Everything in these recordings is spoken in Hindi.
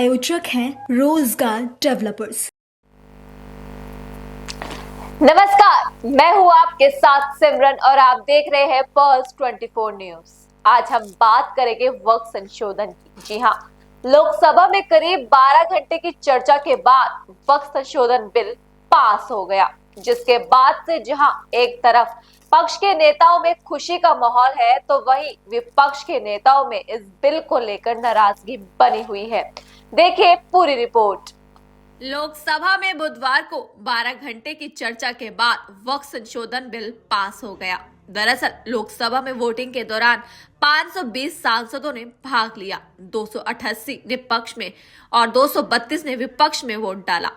प्रायोजक हैं रोजगार डेवलपर्स। नमस्कार, मैं हूं आपके साथ सिमरन और आप देख रहे हैं पल्स 24 न्यूज। आज हम बात करेंगे वक्त संशोधन की। जी हां, लोकसभा में करीब 12 घंटे की चर्चा के बाद वक्त संशोधन बिल पास हो गया, जिसके बाद से जहां एक तरफ पक्ष के नेताओं में खुशी का माहौल है, तो वहीं विपक्ष के नेताओं में इस बिल को लेकर नाराजगी बनी हुई है। देखिए पूरी रिपोर्ट। लोकसभा में बुधवार को 12 घंटे की चर्चा के बाद वक्त संशोधन बिल पास हो गया। दरअसल लोकसभा में वोटिंग के दौरान 520 सांसदों ने भाग लिया, 288 ने पक्ष में और 232 ने विपक्ष में वोट डाला।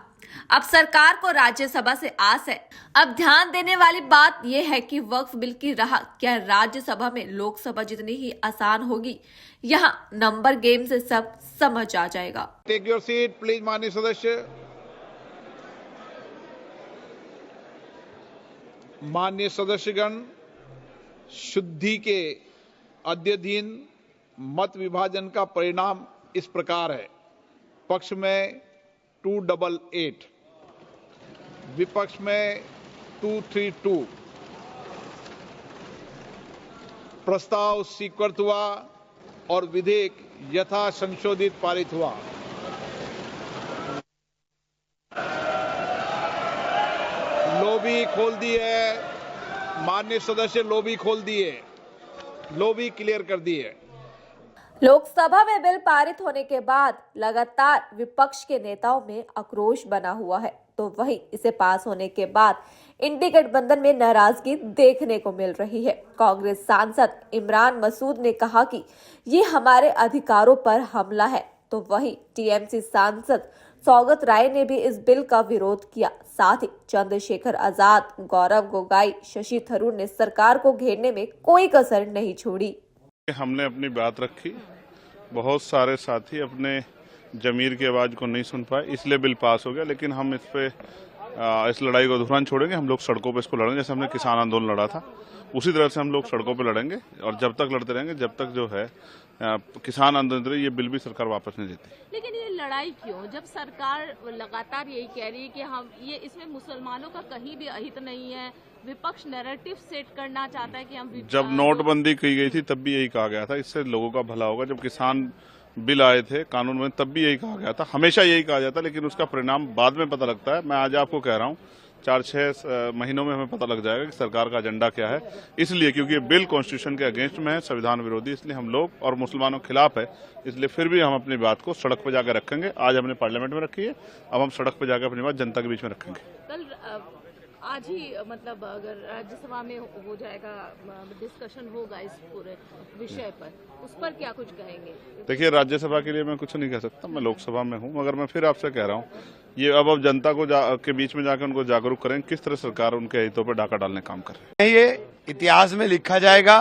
अब सरकार को राज्यसभा से आस है। अब ध्यान देने वाली बात यह है कि वक्फ बिल की राह क्या राज्यसभा में लोकसभा जितनी ही आसान होगी, यहाँ नंबर गेम से सब समझ आ जाएगा। टेक योर सीट प्लीज माननीय सदस्य। माननीय सदस्यगण, शुद्धि के अद्यतन मत विभाजन का परिणाम इस प्रकार है। पक्ष में 288, विपक्ष में 232। प्रस्ताव स्वीकृत हुआ और विधेयक यथा संशोधित पारित हुआ। लॉबी खोल दी है माननीय सदस्य, लॉबी खोल दी है, लॉबी क्लियर कर दी है। लोकसभा में बिल पारित होने के बाद लगातार विपक्ष के नेताओं में आक्रोश बना हुआ है, तो वहीं इसे पास होने के बाद इंडी गठबंधन में नाराजगी देखने को मिल रही है। कांग्रेस सांसद इमरान मसूद ने कहा कि ये हमारे अधिकारों पर हमला है, तो वहीं टीएमसी सांसद सौगत राय ने भी इस बिल का विरोध किया। साथ ही चंद्रशेखर आजाद, गौरव गोगाई, शशि थरूर ने सरकार को घेरने में कोई कसर नहीं छोड़ी। हमने अपनी बात रखी, बहुत सारे साथी अपने जमीर की आवाज को नहीं सुन पाए, इसलिए बिल पास हो गया। लेकिन हम इस लड़ाई को अधूरा छोड़ेंगे। हम लोग सड़कों पे इसको लड़ेंगे, जैसे हमने किसान आंदोलन लड़ा था उसी तरह से हम लोग सड़कों पे लड़ेंगे, और जब तक लड़ते रहेंगे जब तक जो है किसान आंदोलन ये बिल भी सरकार वापस नहीं देती। लेकिन ये लड़ाई क्यों, जब सरकार लगातार यही कह रही है कि हम इसमें मुसलमानों का कहीं भी अहित नहीं है, विपक्ष नैरेटिव सेट करना चाहता है कि हम जब नोटबंदी की गई थी तब भी यही कहा गया था, इससे लोगों का भला होगा। जब किसान बिल आए थे कानून में तब भी यही कहा गया था, हमेशा यही कहा जाता, लेकिन उसका परिणाम बाद में पता लगता है। मैं आज आपको कह रहा हूँ 4-6 महीनों में हमें पता लग जाएगा कि सरकार का एजेंडा क्या है। इसलिए क्योंकि ये बिल कॉन्स्टिट्यूशन के अगेंस्ट में है, संविधान विरोधी, इसलिए हम लोग और मुसलमानों के खिलाफ है। इसलिए फिर भी हम अपनी बात को सड़क पर जाकर रखेंगे। आज हमने पार्लियामेंट में रखी है, अब हम सड़क पर जाकर अपनी बात जनता के बीच में रखेंगे। कल आज ही मतलब अगर राज्यसभा में हो जाएगा, डिस्कशन होगा इस पूरे विषय पर, उस पर क्या कुछ कहेंगे? देखिए, राज्यसभा के लिए मैं कुछ नहीं कह सकता, मैं लोकसभा में हूँ। मगर मैं फिर आपसे कह रहा हूँ, ये अब जनता को के बीच में जाकर उनको जागरूक करें किस तरह सरकार उनके हितों पर डाका डालने काम कर रही है। ये इतिहास में लिखा जाएगा।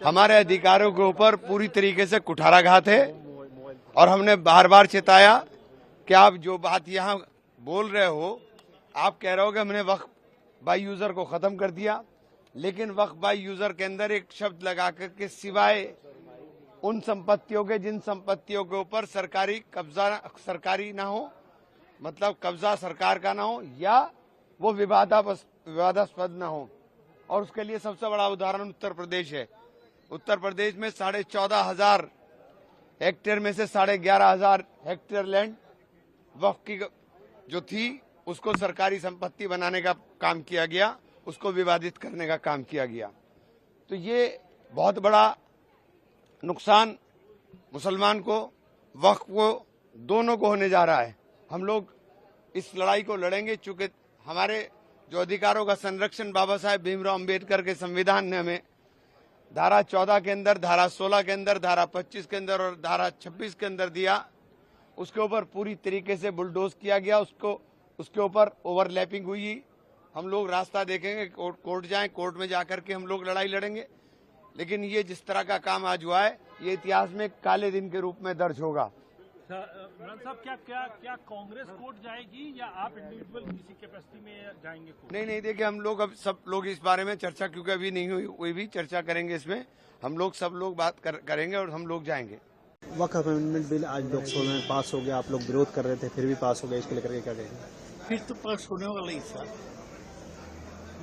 हमारे अधिकारों के ऊपर पूरी तरीके से कुठाराघात है, और हमने बार बार चेताया कि आप जो बात यहाँ बोल रहे हो, आप कह रहे हो कि हमने वक्फ बाय यूजर को खत्म कर दिया, लेकिन वक्फ बाय यूजर के अंदर एक शब्द लगा कर के सिवाय उन संपत्तियों के जिन संपत्तियों के ऊपर सरकारी कब्जा सरकारी ना हो, मतलब कब्जा सरकार का ना हो, या वो विवादास्पद ना हो। और उसके लिए सबसे बड़ा उदाहरण उत्तर प्रदेश है। उत्तर प्रदेश में 14,500 हेक्टेयर में से 11,500 हेक्टेयर लैंड वक्फ की जो थी उसको सरकारी संपत्ति बनाने का काम किया गया, उसको विवादित करने का काम किया गया। तो ये बहुत बड़ा नुकसान मुसलमान को, वक्फ को, दोनों को होने जा रहा है। हम लोग इस लड़ाई को लड़ेंगे, चूंकि हमारे जो अधिकारों का संरक्षण बाबा साहेब भीमराव अंबेडकर के संविधान ने हमें धारा 14 के अंदर, धारा 16 के अंदर, धारा 25 के अंदर और धारा 26 के अंदर दिया, उसके ऊपर पूरी तरीके से बुलडोज किया गया। उसके ऊपर ओवरलैपिंग हुई। हम लोग रास्ता देखेंगे, कोर्ट जाएं, कोर्ट में जाकर के हम लोग लड़ाई लड़ेंगे। लेकिन ये जिस तरह का काम आज हुआ है, ये इतिहास में काले दिन के रूप में दर्ज होगा। इमरान साहब, क्या कांग्रेस कोर्ट जाएगी या आप इंडिविजुअल किसी कैपेसिटी में जाएंगे कोर्ट? नहीं, देखिए, हम लोग अब सब लोग इस बारे में चर्चा, क्योंकि अभी नहीं हुई भी चर्चा करेंगे इसमें। हम लोग सब लोग बात करेंगे और हम लोग जाएंगे। वक्फ अमेंडमेंट बिल आज लोकसभा में पास हो गया, आप लोग विरोध कर रहे थे, फिर भी पास हो गया, इसको लेकर के क्या कहेंगे? फिर तो पास होने वाला ही था।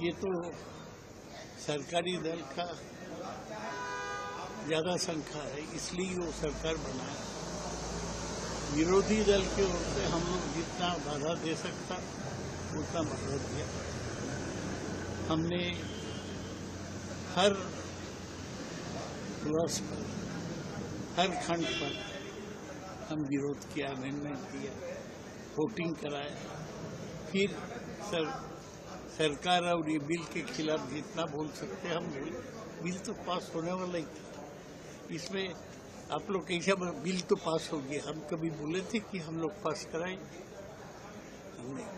ये तो सरकारी दल का ज्यादा संख्या है, इसलिए वो सरकार बना है। विरोधी दल की ओर से हम लोग जितना बाधा दे सकता उतना बाधा दिया। हमने हर वर्ष पर, हर खंड पर हम विरोध किया, अमेंडमेंट किया, वोटिंग कराया। फिर सरकार और ये बिल के खिलाफ जितना बोल सकते हम बोले। बिल तो पास होने वाला ही था। इसमें आप लोग कैसे बिल तो पास हो गया, हम कभी बोले थे कि हम लोग पास कराएंगे? हमने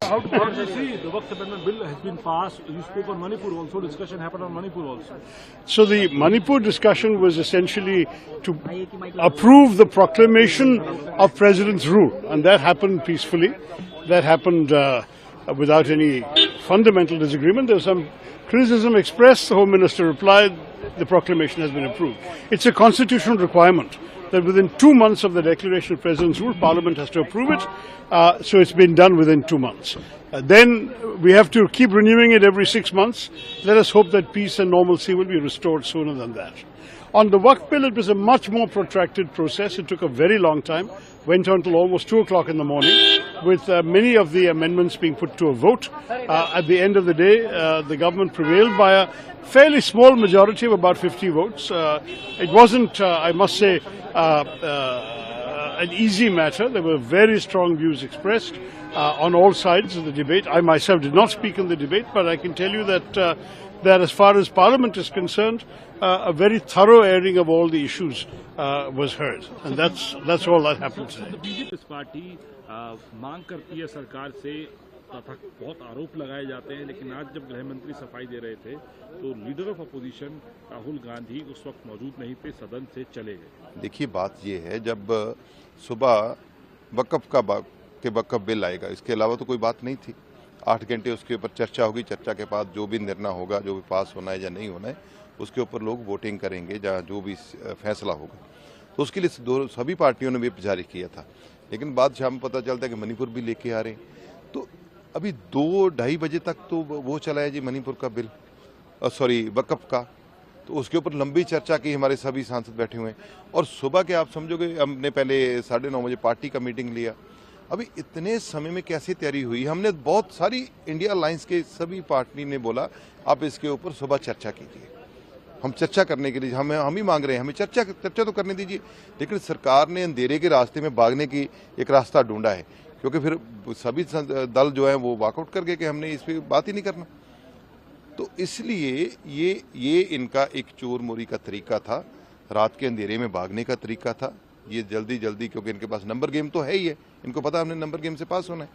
How do you see the Waqf Amendment bill has been passed? You spoke on Manipur also. Discussion happened on Manipur also. So the Manipur discussion was essentially to approve the proclamation of President's rule, and that happened peacefully. That happened without any fundamental disagreement. There was some criticism expressed. The Home Minister replied, the proclamation has been approved. It's a constitutional requirement that within 2 months of the declaration of President's rule, Parliament has to approve it. So it's been done within 2 months. Then we have to keep renewing it every 6 months. Let us hope that peace and normalcy will be restored sooner than that. On the Waqf bill, it was a much more protracted process. It took a very long time. Went on till almost 2 o'clock in the morning, with many of the amendments being put to a vote. At the end of the day, the government prevailed by a fairly small majority of about 50 votes. It wasn't, I must say, an easy matter. There were very strong views expressed on all sides of the debate. I myself did not speak in the debate, but I can tell you that as far as Parliament is concerned, a very thorough airing of all the issues was heard, and that's all that happened today. The BJP party मांग करती है सरकार से, तथा बहुत आरोप लगाए जाते हैं, लेकिन आज जब गृह मंत्री सफाई दे रहे थे तो leader of opposition Rahul Gandhi उस वक्त मौजूद नहीं थे, सदन से चले गए। देखिए, बात ये है, जब सुबह वक़्फ़ बिल आएगा, इसके अलावा तो कोई बात नहीं थी। 8 घंटे उसके ऊपर चर्चा होगी, चर्चा के बाद जो भी निर्णय होगा, जो भी पास होना है या नहीं होना है, उसके ऊपर लोग वोटिंग करेंगे, जहाँ जो भी फैसला होगा। तो उसके लिए सभी पार्टियों ने व्हिप जारी किया था, लेकिन बाद शाम पता चलता है कि मणिपुर भी लेके आ रहे हैं। तो अभी 2-2:30 बजे तक तो वो चला है जी मणिपुर का बिल, वक़्फ़ का। तो उसके ऊपर लंबी चर्चा की, हमारे सभी सांसद बैठे हुए हैं। और सुबह के आप समझोगे, हमने पहले 9:30 बजे पार्टी का मीटिंग लिया। अभी इतने समय में कैसे तैयारी हुई? हमने बहुत सारी इंडिया अलायंस के सभी पार्टी ने बोला आप इसके ऊपर सुबह चर्चा कीजिए। हम चर्चा करने के लिए हम ही मांग रहे हैं, हमें चर्चा तो करने दीजिए। लेकिन सरकार ने अंधेरे के रास्ते में भागने की एक रास्ता ढूंढा है, क्योंकि फिर सभी दल जो है वो वॉकआउट कर गए कि हमने इस पर बात ही नहीं करना। तो इसलिए ये इनका एक चोर मोरी का तरीका था, रात के अंधेरे में भागने का तरीका था। ये जल्दी क्योंकि इनके पास नंबर गेम तो है ही है, इनको पता हमने नंबर गेम से पास होना है।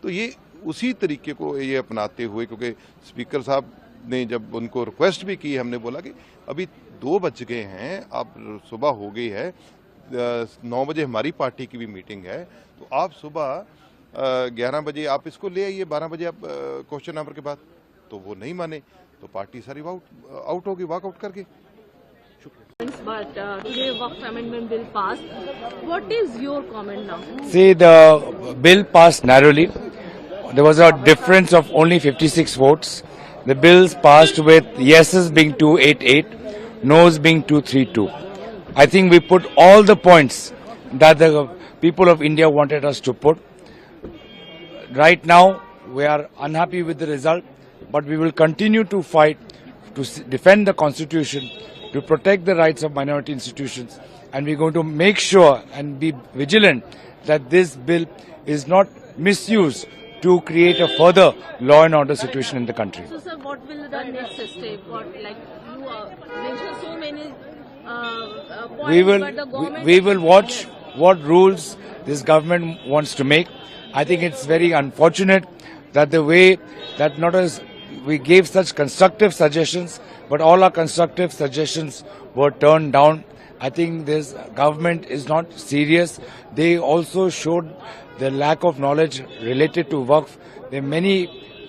तो ये उसी तरीके को ये अपनाते हुए, क्योंकि स्पीकर साहब ने जब उनको रिक्वेस्ट भी की, हमने बोला कि अभी 2 बज गए हैं, अब सुबह हो गई है, 9 बजे हमारी पार्टी की भी मीटिंग है, तो आप सुबह 11 बजे आप इसको ले आइए, 12 बजे आप क्वेश्चन आवर के बाद। तो वो नहीं माने, तो पार्टी सारी आउट होगी, वॉकआउट करके। But today Waqf Amendment Bill passed. What is your comment now? See, the bill passed narrowly. There was a difference of only 56 votes. The bills passed with yeses being 288, noes being 232. I think we put all the points that the people of India wanted us to put. Right now, we are unhappy with the result, but we will continue to fight to defend the Constitution, to protect the rights of minority institutions, and we're going to make sure and be vigilant that this bill is not misused to create a further law and order situation in the country. So, sir, what will the next step? What, like you mentioned so many points, we will watch what rules this government wants to make. I think it's very unfortunate that the way that not as we gave such constructive suggestions, but all our constructive suggestions were turned down. I think this government is not serious. They also showed the lack of knowledge related to Waqf. There are many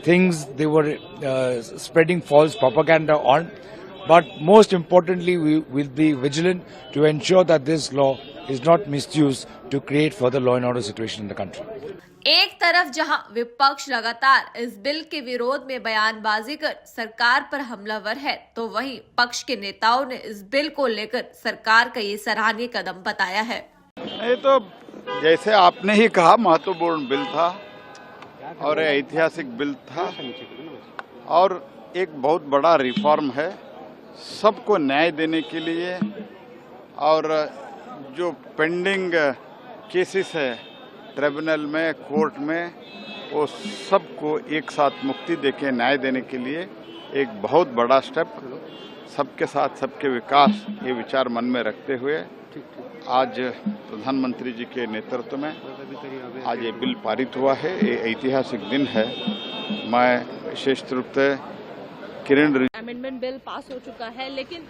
things they were spreading false propaganda on. But most importantly, we will be vigilant to ensure that this law is not misused to create further law and order situation in the country. एक तरफ जहां विपक्ष लगातार इस बिल के विरोध में बयानबाजी कर सरकार पर हमलावर है, तो वहीं पक्ष के नेताओं ने इस बिल को लेकर सरकार का ये सराहनीय कदम बताया है। ये तो जैसे आपने ही कहा, महत्वपूर्ण बिल था और ऐतिहासिक बिल था और एक बहुत बड़ा रिफॉर्म है सबको न्याय देने के लिए। और जो पेंडिंग केसेस है ट्रिब्यूनल में, कोर्ट में, वो सबको एक साथ मुक्ति देके न्याय देने के लिए एक बहुत बड़ा स्टेप, सबके साथ सबके विकास, ये विचार मन में रखते हुए आज प्रधानमंत्री जी के नेतृत्व में आज ये बिल पारित हुआ है। ये ऐतिहासिक दिन है। मैं विशेष रूप से किरण अमेंडमेंट बिल पास हो चुका है, लेकिन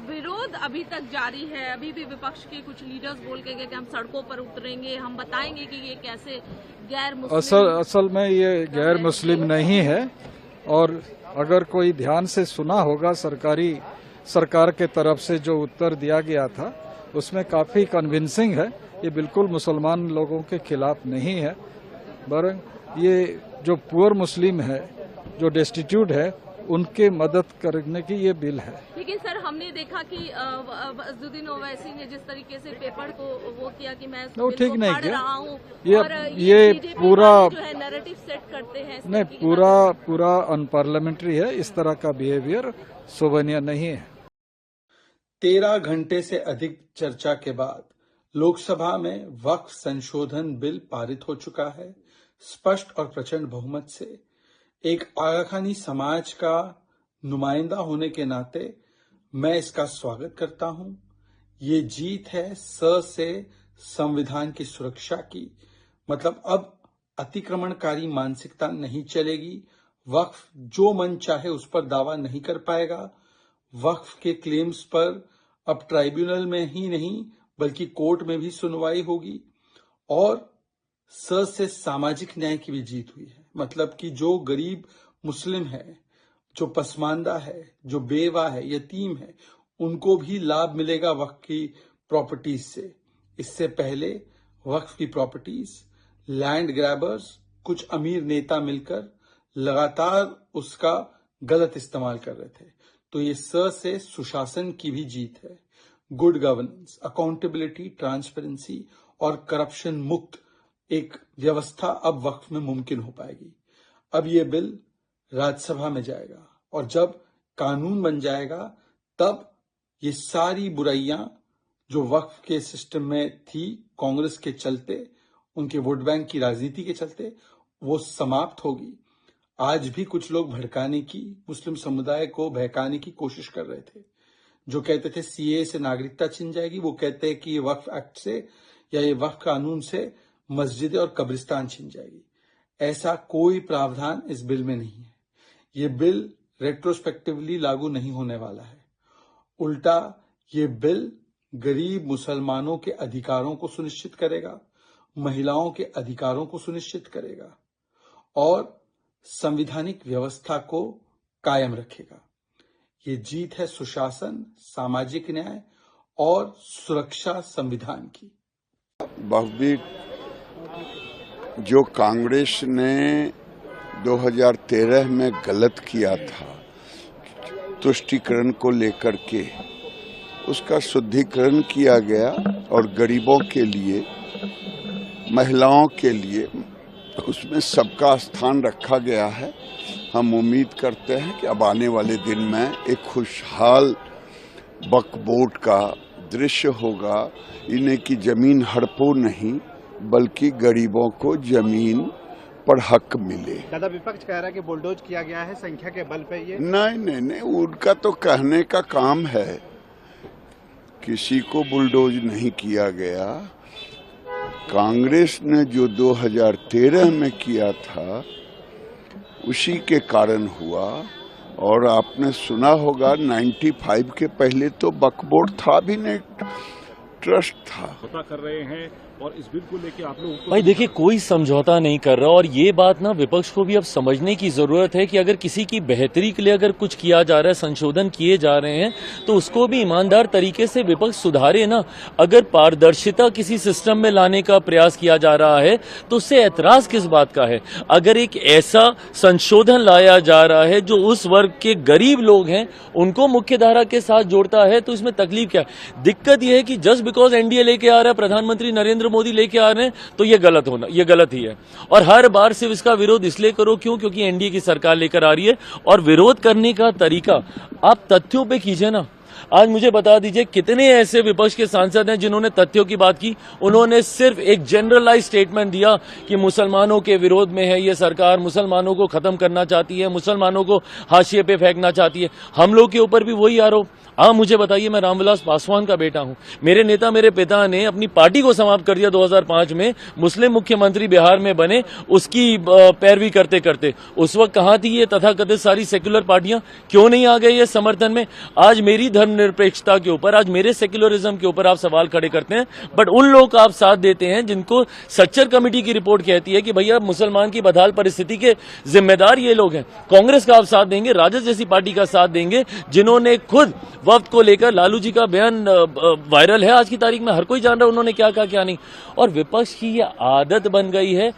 विरोध अभी तक जारी है। अभी भी विपक्ष के कुछ लीडर्स बोल के गए कि हम सड़कों पर उतरेंगे, हम बताएंगे कि ये कैसे गैर मुस्लिम। असल में ये गैर मुस्लिम नहीं है। और अगर कोई ध्यान से सुना होगा, सरकार के तरफ से जो उत्तर दिया गया था उसमें काफी कन्विंसिंग है। ये बिल्कुल मुसलमान लोगों के खिलाफ नहीं है, बरं ये जो पुअर मुस्लिम है, जो डेस्टिट्यूट है, उनके मदद करने की ये बिल है। लेकिन सर, हमने देखा कि अज़दुद्दीन ओवैसी ने जिस तरीके से पेपर को वो किया कि मैं वो ठीक नहीं किया। ये पूरा जो है नैरेटिव सेट करते हैं, नहीं, पूरा अनपार्लियामेंट्री है। इस तरह का बिहेवियर शोभनीय नहीं है। 13 घंटे से अधिक चर्चा के बाद लोकसभा में वक्फ संशोधन बिल पारित हो चुका है। स्पष्ट और प्रचंड बहुमत से एक आगा खानी समाज का नुमाइंदा होने के नाते मैं इसका स्वागत करता हूं। ये जीत है से संविधान की सुरक्षा की। मतलब अब अतिक्रमणकारी मानसिकता नहीं चलेगी। वक्फ जो मन चाहे उस पर दावा नहीं कर पाएगा। वक्फ के क्लेम्स पर अब ट्राइब्यूनल में ही नहीं बल्कि कोर्ट में भी सुनवाई होगी। और से सामाजिक न्याय की भी जीत हुई है। मतलब कि जो गरीब मुस्लिम है, जो पसमानदा है, जो बेवा है, यतीम है, उनको भी लाभ मिलेगा वक्फ की प्रॉपर्टीज से। इससे पहले वक्फ की प्रॉपर्टीज लैंड ग्रैबर्स, कुछ अमीर नेता मिलकर लगातार उसका गलत इस्तेमाल कर रहे थे। तो ये से सुशासन की भी जीत है। गुड गवर्नेंस, अकाउंटेबिलिटी, ट्रांसपेरेंसी और करप्शन मुक्त एक व्यवस्था अब वक्फ में मुमकिन हो पाएगी। अब ये बिल राज्यसभा में जाएगा और जब कानून बन जाएगा तब ये सारी बुराइयां जो वक्फ के सिस्टम में थी कांग्रेस के चलते, उनके वोट बैंक की राजनीति के चलते, वो समाप्त होगी। आज भी कुछ लोग भड़काने की, मुस्लिम समुदाय को बहकाने की कोशिश कर रहे थे। जो कहते थे सीए से नागरिकता छिन जाएगी, वो कहते हैं कि ये वक्फ एक्ट से या ये वक्फ कानून से मस्जिदें और कब्रिस्तान छिन जाएगी। ऐसा कोई प्रावधान इस बिल में नहीं है। ये बिल रेट्रोस्पेक्टिवली लागू नहीं होने वाला है। उल्टा ये बिल गरीब मुसलमानों के अधिकारों को सुनिश्चित करेगा, महिलाओं के अधिकारों को सुनिश्चित करेगा और संवैधानिक व्यवस्था को कायम रखेगा। ये जीत है सुशासन, सामाजिक न्याय और सुरक्षा संविधान की। बहुविध जो कांग्रेस ने 2013 में गलत किया था तुष्टीकरण को लेकर के, उसका शुद्धिकरण किया गया और गरीबों के लिए, महिलाओं के लिए उसमें सबका स्थान रखा गया है। हम उम्मीद करते हैं कि अब आने वाले दिन में एक खुशहाल वक्फ बोर्ड का दृश्य होगा। इन्हें की जमीन हड़पो नहीं बल्कि गरीबों को जमीन पर हक मिले। दादा, विपक्ष कह रहा है कि बुलडोज किया गया है संख्या के बल पे। ये नहीं, उनका तो कहने का काम है। किसी को बुलडोज नहीं किया गया। कांग्रेस ने जो 2013 में किया था उसी के कारण हुआ। और आपने सुना होगा 95 के पहले तो वक्फ बोर्ड था भी नहीं, ट्रस्ट था। पता कर रहे हैं और इस बिल को लेके आप लोग भाई देखिए, कोई समझौता नहीं कर रहा, और ये बात ना विपक्ष को भी अब समझने की जरूरत है कि अगर किसी की बेहतरी के लिए अगर कुछ किया जा रहा है, संशोधन किए जा रहे हैं, तो उसको भी ईमानदार तरीके से विपक्ष सुधारे ना। अगर पारदर्शिता किसी सिस्टम में लाने का प्रयास किया जा रहा है तो उससे ऐतराज किस बात का है? अगर एक ऐसा संशोधन लाया जा रहा है जो उस वर्ग के गरीब लोग हैं उनको मुख्य धारा के साथ जोड़ता है, तो इसमें तकलीफ क्या है? दिक्कत यह है कि जस्ट बिकॉज एनडीए लेके आ रहा है, प्रधानमंत्री नरेंद्र मोदी लेके आ रहे हैं, तो ये गलत ही है। और हर बार सिर्फ इसका विरोध इसलिए करो क्योंकि एनडीए की सरकार लेकर आ रही है। और विरोध करने का तरीका आप तथ्यों पे कीजिए ना। आज मुझे बता दीजिए कितने ऐसे विपक्ष के सांसद हैं जिन्होंने तथ्यों की बात की? उन्होंने सिर्फ एक जनरलाइज स्टेटमेंट दिया कि मुसलमानों के विरोध में है ये सरकार, मुसलमानों को खत्म करना चाहती है, मुसलमानों को हाशिए पे फेंकना चाहती है। हम लोग के ऊपर भी वही आरोप। हाँ, मुझे बताइए, मैं रामविलास पासवान का बेटा हूं। मेरे नेता, मेरे पिता ने अपनी पार्टी को समाप्त कर दिया 2005 में, मुस्लिम मुख्यमंत्री बिहार में बने, उसकी पैरवी करते करते। उस वक्त कहां थी ये तथाकथित सारी सेक्युलर पार्टियां? क्यों नहीं आ गई ये समर्थन में? आज मेरी धर्मनिरपेक्षता के ऊपर, आज मेरे सेक्युलरिज्म के ऊपर आप सवाल खड़े करते हैं, बट उन लोग का आप साथ देते हैं जिनको सच्चर कमेटी की रिपोर्ट कहती है कि भैया मुसलमान की बदहाल परिस्थिति के जिम्मेदार ये लोग हैं। कांग्रेस का आप साथ देंगे, राजद जैसी पार्टी का साथ देंगे जिन्होंने खुद वक्त को लेकर, लालू जी का बयान वायरल है आज की तारीख में, हर कोई जान रहा है उन्होंने क्या कहा क्या नहीं। और विपक्ष की ये आदत बन गई है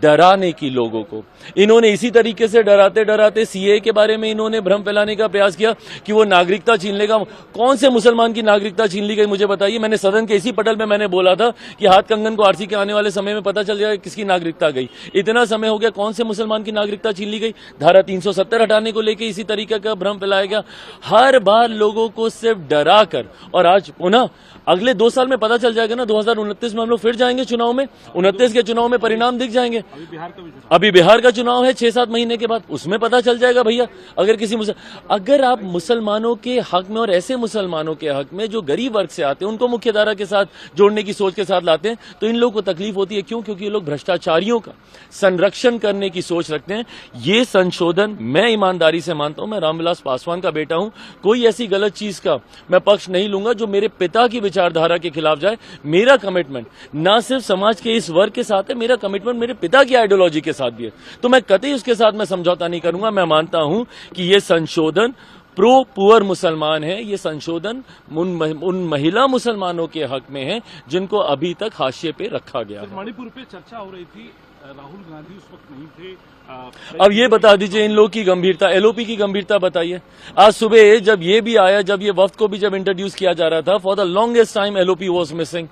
डराने की लोगों को। इन्होंने इसी तरीके से डराते डराते सीए के बारे में इन्होंने भ्रम फैलाने का प्रयास किया कि वो नागरिकता छीन लेगा। कौन से मुसलमान की नागरिकता छीन ली गई मुझे बताइए? मैंने सदन के इसी पटल में मैंने बोला था कि हाथ कंगन को आरसी के आने वाले समय में पता चल जाएगा किसकी नागरिकता गई। इतना समय हो गया, कौन से मुसलमान की नागरिकता छीन ली गई? धारा 370 हटाने को लेकर इसी तरीके का भ्रम फैलाया गया। हर बार लोगों को सिर्फ डरा कर, और आज पुनः अगले 2 साल में पता चल जाएगा ना, 2029 में हम लोग फिर जाएंगे चुनाव में, 29 के चुनाव में परिणाम दिख जाएंगे। अभी बिहार का चुनाव है 6-7 महीने के बाद, उसमें पता चल जाएगा भैया। अगर आप मुसलमानों के हक में, और ऐसे मुसलमानों के हक में जो गरीब वर्ग से आते हैं, उनको मुख्य धारा के साथ जोड़ने की सोच के साथ लाते हैं, तो इन लोगों को तकलीफ होती है। क्यों? क्योंकि ये लोग भ्रष्टाचारियों का संरक्षण करने की सोच रखते हैं। ये संशोधन मैं ईमानदारी से मानता हूं, मैं रामविलास पासवान का बेटा हूं, कोई ऐसी गलत चीज का मैं पक्ष नहीं लूंगा जो मेरे पिता की विचारधारा के खिलाफ जाए। मेरा कमिटमेंट ना सिर्फ समाज के इस वर्ग के साथ है, मेरा कमिटमेंट मेरे पिता की आइडियोलॉजी के साथ भी है। तो मैं कतई उसके साथ मैं समझौता नहीं करूंगा। मैं मानता हूं कि ये संशोधन प्रो पुअर मुसलमान है, ये संशोधन उन महिला मुसलमानों के हक में है जिनको अभी तक हाशिए पे रखा गया है। मणिपुर पे चर्चा हो रही थी, राहुल गांधी उस वक्त नहीं थे। अब ये बता दीजिए इन लोग की गंभीरता, एलओपी की गंभीरता बताइए। आज सुबह जब ये भी आया, जब ये वफ्द को भी जब इंट्रोड्यूस किया जा रहा था, for the longest time LOP was missing.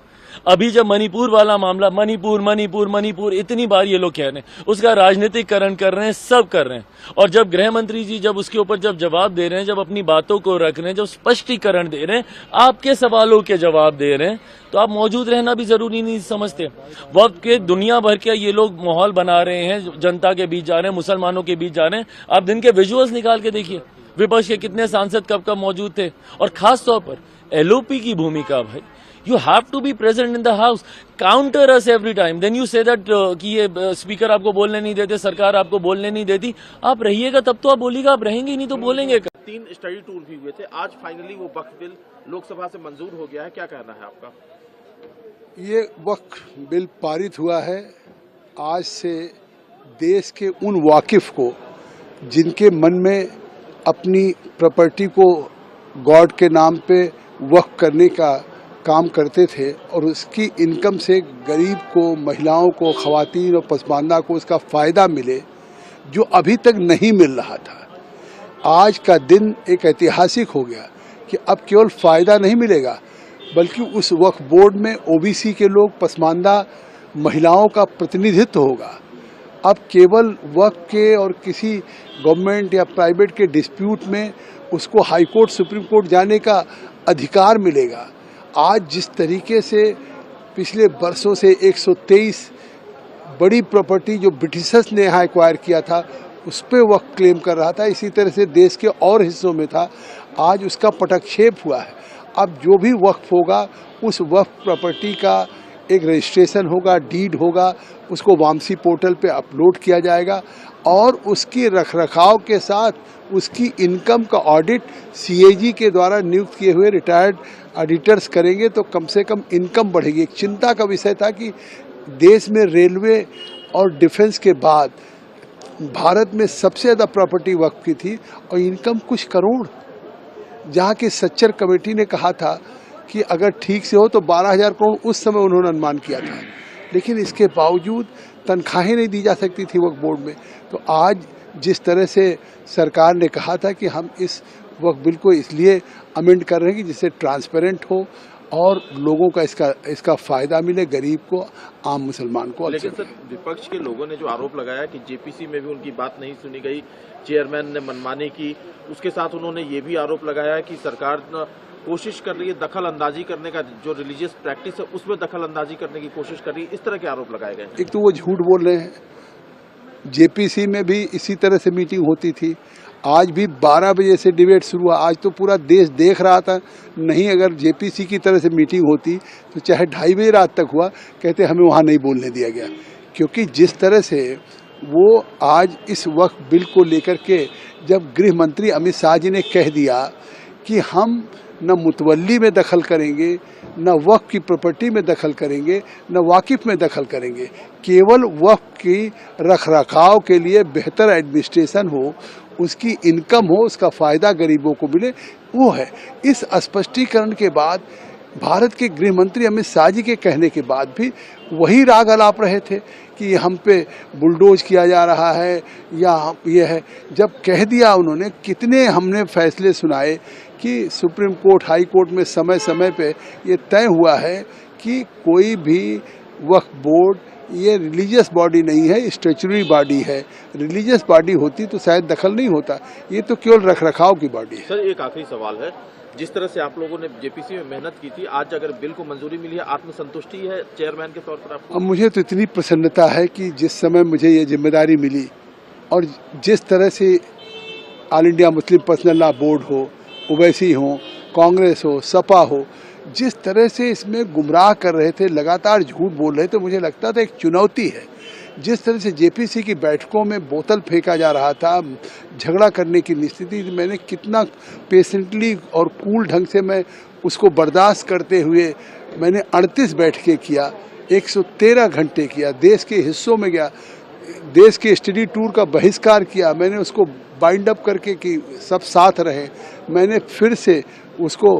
अभी जब मणिपुर वाला मामला, मणिपुर इतनी बार ये लोग कह रहे हैं, उसका राजनीतिकरण कर रहे हैं, सब कर रहे हैं। और जब गृह मंत्री जी जब उसके ऊपर जब जवाब दे रहे हैं, जब अपनी बातों को रख रहे हैं, जब स्पष्टीकरण दे रहे हैं, आपके सवालों के जवाब दे रहे हैं, तो आप मौजूद रहना भी जरूरी नहीं समझते? वक्त के दुनिया भर के ये लोग माहौल बना रहे हैं, जनता के बीच जा रहे हैं, मुसलमानों के बीच जा रहे हैं। आप दिन के विजुअल्स निकाल के देखिए, विपक्ष के कितने सांसद कब कब मौजूद थे। और खास तौर पर एलओपी की भूमिका, भाई you have to be present in the house, counter us every time, then you say that कि ये स्पीकर आपको बोलने नहीं देते, सरकार आपको बोलने नहीं देती। आप रहिएगा तब तो आप बोलिएगा, आप रहेंगे नहीं तो बोलेंगे। 3 स्टडी टूर भी हुए थे, आज फाइनली वो वक्फ बिल लोकसभा से मंजूर हो गया है, क्या कहना है आपका? ये वक्फ बिल पारित हुआ है। आज से देश के उन वाकिफ को जिनके मन में अपनी प्रॉपर्टी को गॉड के नाम पे वक्फ करने का काम करते थे और उसकी इनकम से गरीब को, महिलाओं को, खवातीन और पसमानदा को उसका फ़ायदा मिले, जो अभी तक नहीं मिल रहा था। आज का दिन एक ऐतिहासिक हो गया कि अब केवल फ़ायदा नहीं मिलेगा, बल्कि उस वक्फ बोर्ड में ओबीसी के लोग, पसमानदा महिलाओं का प्रतिनिधित्व होगा। अब केवल वक्फ के और किसी गवर्नमेंट या प्राइवेट के डिस्प्यूट में उसको हाई कोर्ट, सुप्रीम कोर्ट जाने का अधिकार मिलेगा। आज जिस तरीके से पिछले बरसों से 123 बड़ी प्रॉपर्टी जो ब्रिटिशर्स ने यहाँ एक्वायर किया था उस पर वक्फ क्लेम कर रहा था, इसी तरह से देश के और हिस्सों में था, आज उसका पटक्षेप हुआ है। अब जो भी वक्फ होगा उस वक्फ प्रॉपर्टी का एक रजिस्ट्रेशन होगा, डीड होगा, उसको वामसी पोर्टल पे अपलोड किया जाएगा और उसकी रखरखाव के साथ उसकी इनकम का ऑडिट सीएजी के द्वारा नियुक्त किए हुए रिटायर्ड ऑडिटर्स करेंगे तो कम से कम इनकम बढ़ेगी। एक चिंता का विषय था कि देश में रेलवे और डिफेंस के बाद भारत में सबसे ज़्यादा प्रॉपर्टी वक्फ की थी और इनकम कुछ करोड़, जहाँ की सच्चर कमेटी ने कहा था कि अगर ठीक से हो तो 12,000 करोड़ उस समय उन्होंने अनुमान किया था, लेकिन इसके बावजूद तनख्वाहें नहीं दी जा सकती थी वक्फ बोर्ड में। तो आज जिस तरह से सरकार ने कहा था कि हम इस वक्फ बिल को इसलिए अमेंड कर रहे हैं कि जिससे ट्रांसपेरेंट हो और लोगों का इसका फायदा मिले, गरीब को, आम मुसलमान को। लेकिन सर, विपक्ष के लोगों ने जो आरोप लगाया कि जेपीसी में भी उनकी बात नहीं सुनी गई, चेयरमैन ने मनमानी की, उसके साथ उन्होंने ये भी आरोप लगाया कि सरकार कोशिश कर रही है दखल अंदाजी करने का, जो रिलीजियस प्रैक्टिस है उसमें दखल अंदाजी करने की कोशिश कर रही है। इस तरह के आरोप लगाए गए। एक तो वो झूठ बोल रहे हैं, जेपीसी में भी इसी तरह से मीटिंग होती थी, आज भी 12 बजे से डिबेट शुरू हुआ। आज तो पूरा देश देख रहा था, नहीं अगर जेपीसी की तरह से मीटिंग होती तो चाहे 2:30 बजे रात तक हुआ, कहते हमें वहाँ नहीं बोलने दिया गया। क्योंकि जिस तरह से वो आज इस वक्फ बिल को लेकर के जब गृह मंत्री अमित शाह जी ने कह दिया कि हम न मुतवल्ली में दखल करेंगे, न वक्फ की प्रॉपर्टी में दखल करेंगे, न वाकिफ में दखल करेंगे, केवल वक्फ की रखरखाव के लिए बेहतर एडमिनिस्ट्रेशन हो, उसकी इनकम हो, उसका फ़ायदा गरीबों को मिले, वो है। इस स्पष्टीकरण के बाद भारत के गृह मंत्री अमित शाह जी के कहने के बाद भी वही राग अलाप रहे थे कि हम पे बुलडोज किया जा रहा है या ये है। जब कह दिया उन्होंने, कितने हमने फैसले सुनाए कि सुप्रीम कोर्ट, हाई कोर्ट में समय समय पे ये तय हुआ है कि कोई भी वक्फ बोर्ड ये रिलीजियस बॉडी नहीं है, स्टैच्यूटरी बॉडी है। रिलीजियस बॉडी होती तो शायद दखल नहीं होता, ये तो केवल रखरखाव की बॉडी है। सर, एक आखिरी सवाल है, जिस तरह से आप लोगों ने जेपीसी में मेहनत की थी, आज अगर बिल को मंजूरी मिली है, आत्मसंतुष्टि है चेयरमैन के तौर पर आपको? अब मुझे तो इतनी प्रसन्नता है कि जिस समय मुझे ये जिम्मेदारी मिली और जिस तरह से all India Muslim personal law board हो, ओवैसी हो, कांग्रेस हो, सपा हो, जिस तरह से इसमें गुमराह कर रहे थे, लगातार झूठ बोल रहे थे, मुझे लगता था एक चुनौती है। जिस तरह से जेपीसी की बैठकों में बोतल फेंका जा रहा था, झगड़ा करने की स्थिति, मैंने कितना पेशेंटली और कूल ढंग से मैं उसको बर्दाश्त करते हुए मैंने 38 बैठकें किया, 113 घंटे किया, देश के हिस्सों में गया, देश के स्टडी टूर का बहिष्कार किया, मैंने उसको बाइंड अप करके कि सब साथ रहे। मैंने फिर से उसको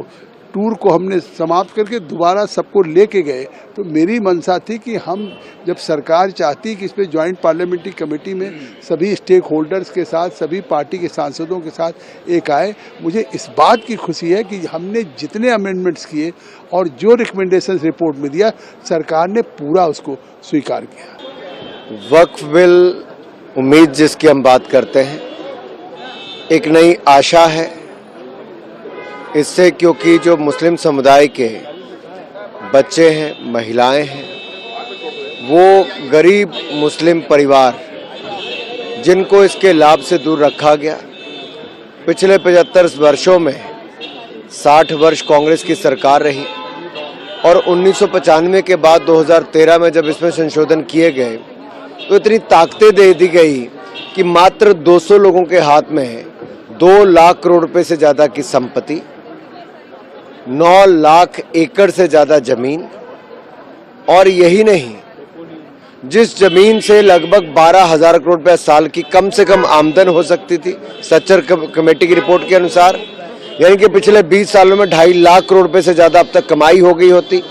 टूर को हमने समाप्त करके दोबारा सबको लेके गए। तो मेरी मंशा थी कि हम जब सरकार चाहती कि इस पर ज्वाइंट पार्लियामेंट्री कमेटी में सभी स्टेक होल्डर्स के साथ, सभी पार्टी के सांसदों के साथ एक आए। मुझे इस बात की खुशी है कि हमने जितने अमेंडमेंट्स किए और जो रिकमेंडेशंस रिपोर्ट में दिया, सरकार ने पूरा उसको स्वीकार किया। वक्फ बिल, उम्मीद जिसकी हम बात करते हैं, एक नई आशा है इससे, क्योंकि जो मुस्लिम समुदाय के बच्चे हैं, महिलाएं हैं, वो गरीब मुस्लिम परिवार जिनको इसके लाभ से दूर रखा गया। पिछले 75 वर्षों में 60 वर्ष कांग्रेस की सरकार रही और 1995 के बाद 2013 में जब इसमें संशोधन किए गए तो इतनी ताकतें दे दी गई कि मात्र 200 लोगों के हाथ में 2 लाख करोड़ रुपए से ज्यादा की संपत्ति, 9 लाख एकड़ से ज्यादा जमीन, और यही नहीं, जिस जमीन से लगभग 12,000 करोड़ रुपए साल की कम से कम आमदन हो सकती थी सच्चर कमेटी की रिपोर्ट के अनुसार, यानी कि पिछले 20 सालों में 2.5 लाख करोड़ रुपए से ज्यादा अब तक कमाई हो गई होती,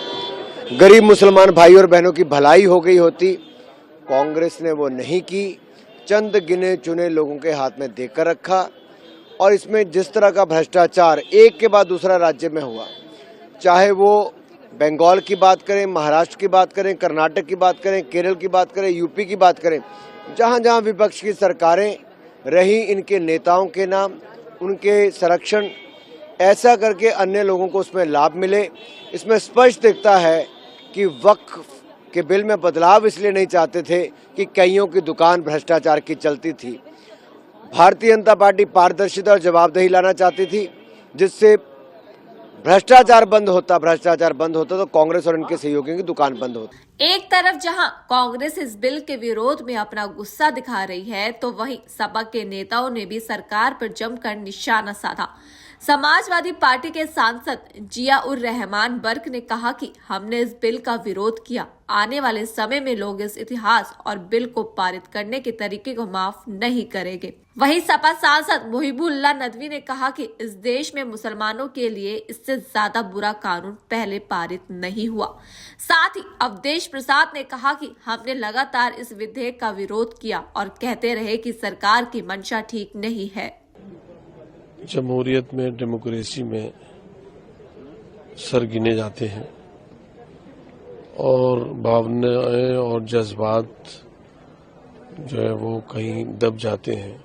गरीब मुसलमान भाई और बहनों की भलाई हो गई होती। कांग्रेस ने वो नहीं की, चंद गिने चुने लोगों के हाथ में देकर रखा। और इसमें जिस तरह का भ्रष्टाचार एक के बाद दूसरा राज्य में हुआ, चाहे वो बंगाल की बात करें, महाराष्ट्र की बात करें, कर्नाटक की बात करें, केरल की बात करें, यूपी की बात करें, जहां जहां विपक्ष की सरकारें रही, इनके नेताओं के नाम, उनके संरक्षण, ऐसा करके अन्य लोगों को उसमें लाभ मिले। इसमें स्पष्ट दिखता है कि वक्फ के बिल में बदलाव इसलिए नहीं चाहते थे कि कईयों की दुकान भ्रष्टाचार की चलती थी। भारतीय जनता पार्टी पारदर्शिता और जवाबदेही लाना चाहती थी, जिससे भ्रष्टाचार बंद होता तो कांग्रेस और इनके सहयोगियों की दुकान बंद होती। एक तरफ जहां कांग्रेस इस बिल के विरोध में अपना गुस्सा दिखा रही है, तो वहीं सपा के नेताओं ने भी सरकार पर जमकर निशाना साधा। समाजवादी पार्टी के सांसद जिया-उर रहमान बर्क ने कहा कि हमने इस बिल का विरोध किया। आने वाले समय में लोग इस इतिहास और बिल को पारित करने के तरीके को माफ नहीं करेंगे। वहीं सपा सांसद मुहिबुल्लाह नदवी ने कहा कि इस देश में मुसलमानों के लिए इससे ज्यादा बुरा कानून पहले पारित नहीं हुआ। साथ ही अवधेश प्रसाद ने कहा कि हमने लगातार इस विधेयक का विरोध किया और कहते रहे कि सरकार की मंशा ठीक नहीं है। जमहूरियत में, डेमोक्रेसी में सर गिने जाते हैं और भावनाएं और जज्बात जो है वो कहीं दब जाते हैं,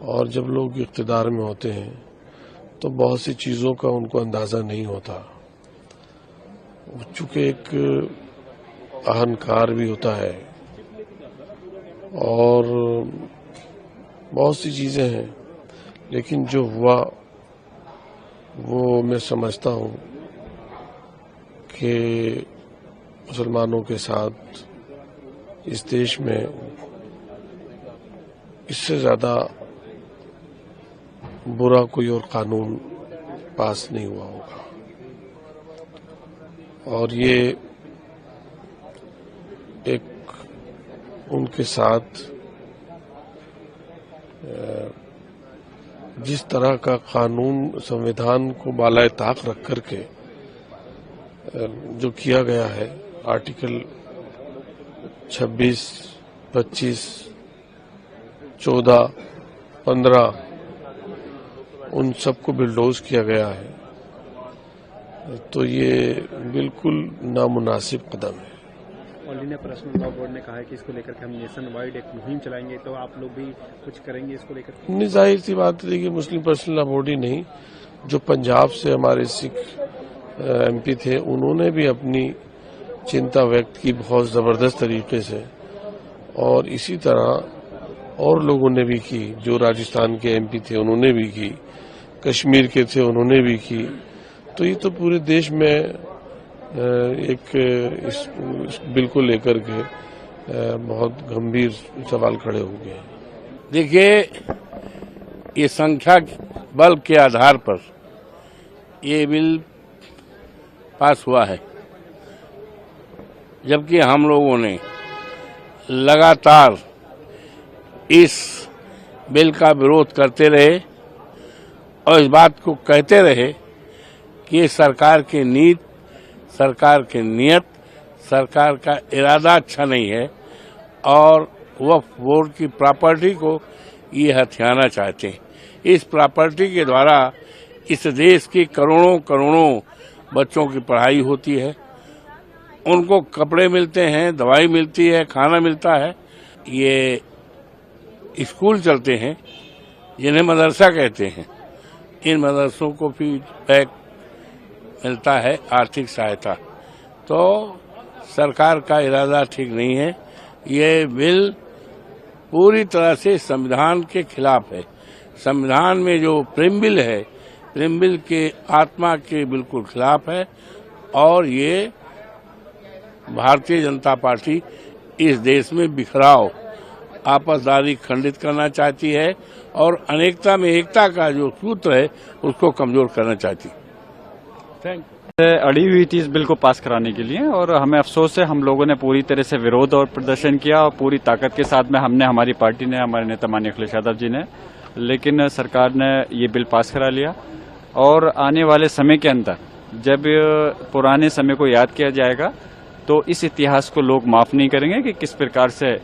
और जब लोग इख्तिदार में होते हैं तो बहुत सी चीज़ों का उनको अंदाज़ा नहीं होता। चूँकि एक अहंकार भी होता है और बहुत सी चीज़ें हैं, लेकिन जो हुआ वो मैं समझता हूँ कि मुसलमानों के साथ इस देश में इससे ज़्यादा बुरा कोई और कानून पास नहीं हुआ होगा। और ये एक उनके साथ जिस तरह का कानून संविधान को बालाए ताक रख करके जो किया गया है, आर्टिकल 26, 25, 14, 15 उन सबको बिल्डोज किया गया है, तो ये बिल्कुल नामुनासिब कदम है। All India personal law board ने कहा है कि इसको लेकर के हम नेशन वाइड एक मुहिम चलाएंगे, तो आप लोग भी कुछ करेंगे इसको लेकर? नहीं, जाहिर सी बात है कि मुस्लिम पर्सनल लॉ बोर्ड ही नहीं, जो पंजाब से हमारे सिख एमपी थे उन्होंने भी अपनी चिंता व्यक्त की बहुत ज़बरदस्त तरीके से, और इसी तरह और लोगों ने भी की। जो राजस्थान के एमपी थे उन्होंने भी की, कश्मीर के थे उन्होंने भी की। तो ये तो पूरे देश में एक इस बिल को लेकर के बहुत गंभीर सवाल खड़े हो गए। देखिए, ये संख्या बल के आधार पर ये बिल पास हुआ है, जबकि हम लोगों ने लगातार इस बिल का विरोध करते रहे और इस बात को कहते रहे कि सरकार की नीति, सरकार की नियत, सरकार का इरादा अच्छा नहीं है और वक्फ बोर्ड की प्रॉपर्टी को ये हथियाना चाहते हैं। इस प्रॉपर्टी के द्वारा इस देश की करोड़ों करोड़ों बच्चों की पढ़ाई होती है, उनको कपड़े मिलते हैं, दवाई मिलती है, खाना मिलता है। ये स्कूल चलते हैं जिन्हें मदरसा कहते हैं, इन मदरसों को भी बैग मिलता है, आर्थिक सहायता। तो सरकार का इरादा ठीक नहीं है। ये बिल पूरी तरह से संविधान के खिलाफ है। संविधान में जो प्रीम्बिल है, प्रीम्बिल के आत्मा के बिल्कुल खिलाफ है, और ये भारतीय जनता पार्टी इस देश में बिखराव, आपसदारी खंडित करना चाहती है और अनेकता में एकता का जो सूत्र है उसको कमजोर करना चाहती है। अड़ी हुई थी इस बिल को पास कराने के लिए, और हमें अफसोस है हम लोगों ने पूरी तरह से विरोध और प्रदर्शन किया और पूरी ताकत के साथ में हमने, हमारी पार्टी ने, हमारे नेता माननीय अखिलेश यादव जी ने, लेकिन सरकार ने ये बिल पास करा लिया। और आने वाले समय के अंदर जब पुराने समय को याद किया जाएगा तो इस इतिहास को लोग माफ नहीं करेंगे कि किस प्रकार से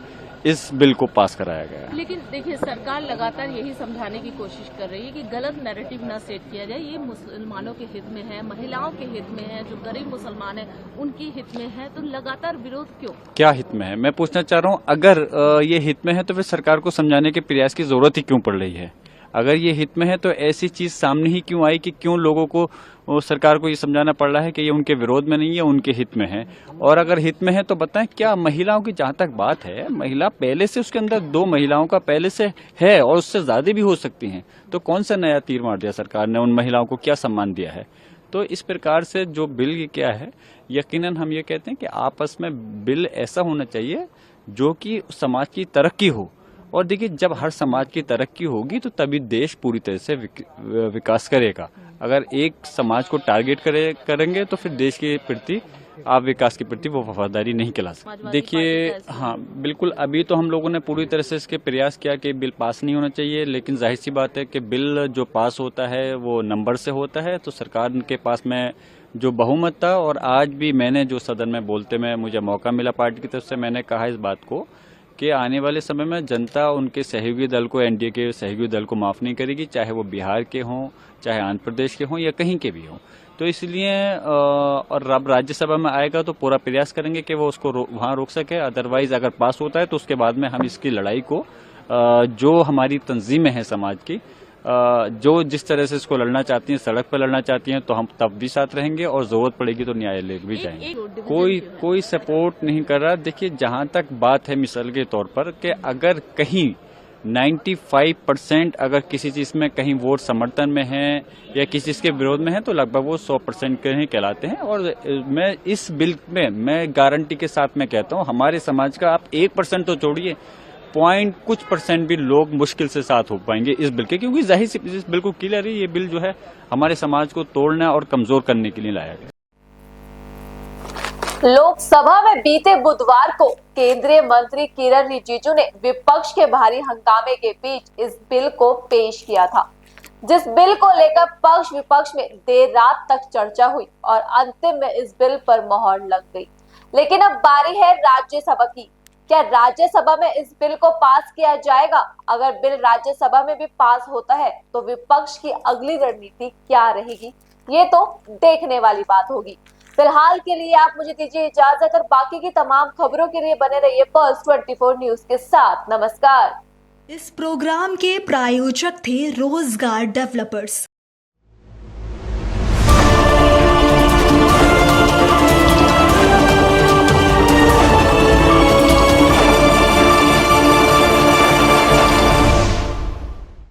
इस बिल को पास कराया गया। लेकिन देखिए, सरकार लगातार यही समझाने की कोशिश कर रही है कि गलत नैरेटिव ना सेट किया जाए। ये मुसलमानों के हित में है, महिलाओं के हित में है, जो गरीब मुसलमान है उनके हित में है, तो लगातार विरोध क्यों? क्या हित में है, मैं पूछना चाह रहा हूँ। अगर ये हित में है तो फिर सरकार को समझाने के प्रयास की जरूरत ही क्यों पड़ रही है? अगर ये हित में है तो ऐसी चीज सामने ही क्यों आई कि क्यों लोगों को, सरकार को ये समझाना पड़ रहा है कि ये उनके विरोध में नहीं है, उनके हित में है? और अगर हित में है तो बताएं, क्या महिलाओं की जहां तक बात है, महिला पहले से, उसके अंदर 2 महिलाओं का पहले से है और उससे ज्यादा भी हो सकती हैं, तो कौन सा नया तीर मार दिया सरकार ने? उन महिलाओं को क्या सम्मान दिया है? तो इस प्रकार से जो बिल क्या है, यकीनन हम ये कहते हैं कि आपस में बिल ऐसा होना चाहिए जो कि समाज की तरक्की हो। और देखिए, जब हर समाज की तरक्की होगी तो तभी देश पूरी तरह से विकास करेगा। अगर एक समाज को टारगेट करेंगे तो फिर देश के प्रति आप विकास के प्रति वो वफादारी नहीं कहला सकते। देखिए, हाँ बिल्कुल, अभी तो हम लोगों ने पूरी तरह से इसके प्रयास किया कि बिल पास नहीं होना चाहिए, लेकिन जाहिर सी बात है कि बिल जो पास होता है वो नंबर से होता है। तो सरकार के पास में जो बहुमत था, और आज भी मैंने जो सदन में बोलते में मुझे मौका मिला पार्टी की तरफ से, मैंने कहा इस बात को कि आने वाले समय में जनता उनके सहयोगी दल को, एनडीए के सहयोगी दल को माफ नहीं करेगी, चाहे वो बिहार के हों, चाहे आंध्र प्रदेश के हों या कहीं के भी हों। तो इसलिए और अब राज्यसभा में आएगा तो पूरा प्रयास करेंगे कि वो उसको वहाँ रोक सके। अदरवाइज अगर पास होता है तो उसके बाद में हम इसकी लड़ाई को जो हमारी तंजीमें हैं समाज की, जो जिस तरह से इसको लड़ना चाहती हैं, सड़क पर लड़ना चाहती हैं, तो हम तब भी साथ रहेंगे और जरूरत पड़ेगी तो न्यायालय भी जाएंगे। कोई सपोर्ट नहीं कर रहा। देखिए, जहां तक बात है मिसाल के तौर पर कि अगर कहीं 95% अगर किसी चीज में कहीं वोट समर्थन में है या किसी चीज के विरोध में है तो लगभग वो 100% के ही कहलाते हैं। और मैं इस बिल में मैं गारंटी के साथ में कहता हूँ, हमारे समाज का आप 1% तो छोड़िए, कुछ % भी लोग मुश्किल से साथ हो पाएंगे इस बिल के, क्योंकि जाहिर सी इस बिल को क्लियर है, ये बिल जो है हमारे समाज को तोड़ना और कमजोर करने के लिए लाया गया। लोकसभा में बीते बुधवार को केंद्रीय मंत्री किरण रिजिजू ने विपक्ष के भारी हंगामे के बीच इस बिल को पेश किया था, जिस बिल को लेकर पक्ष विपक्ष में देर रात तक चर्चा हुई और अंतिम में इस बिल पर मोहर लग गई। लेकिन अब बारी है राज्यसभा की। क्या राज्यसभा में इस बिल को पास किया जाएगा? अगर बिल राज्यसभा में भी पास होता है तो विपक्ष की अगली रणनीति क्या रहेगी, ये तो देखने वाली बात होगी। फिलहाल के लिए आप मुझे दीजिए इजाजत और बाकी की तमाम खबरों के लिए बने रहिए पल्स 24 न्यूज के साथ। नमस्कार। इस प्रोग्राम के प्रायोजक थे रोजगार डेवलपर्स।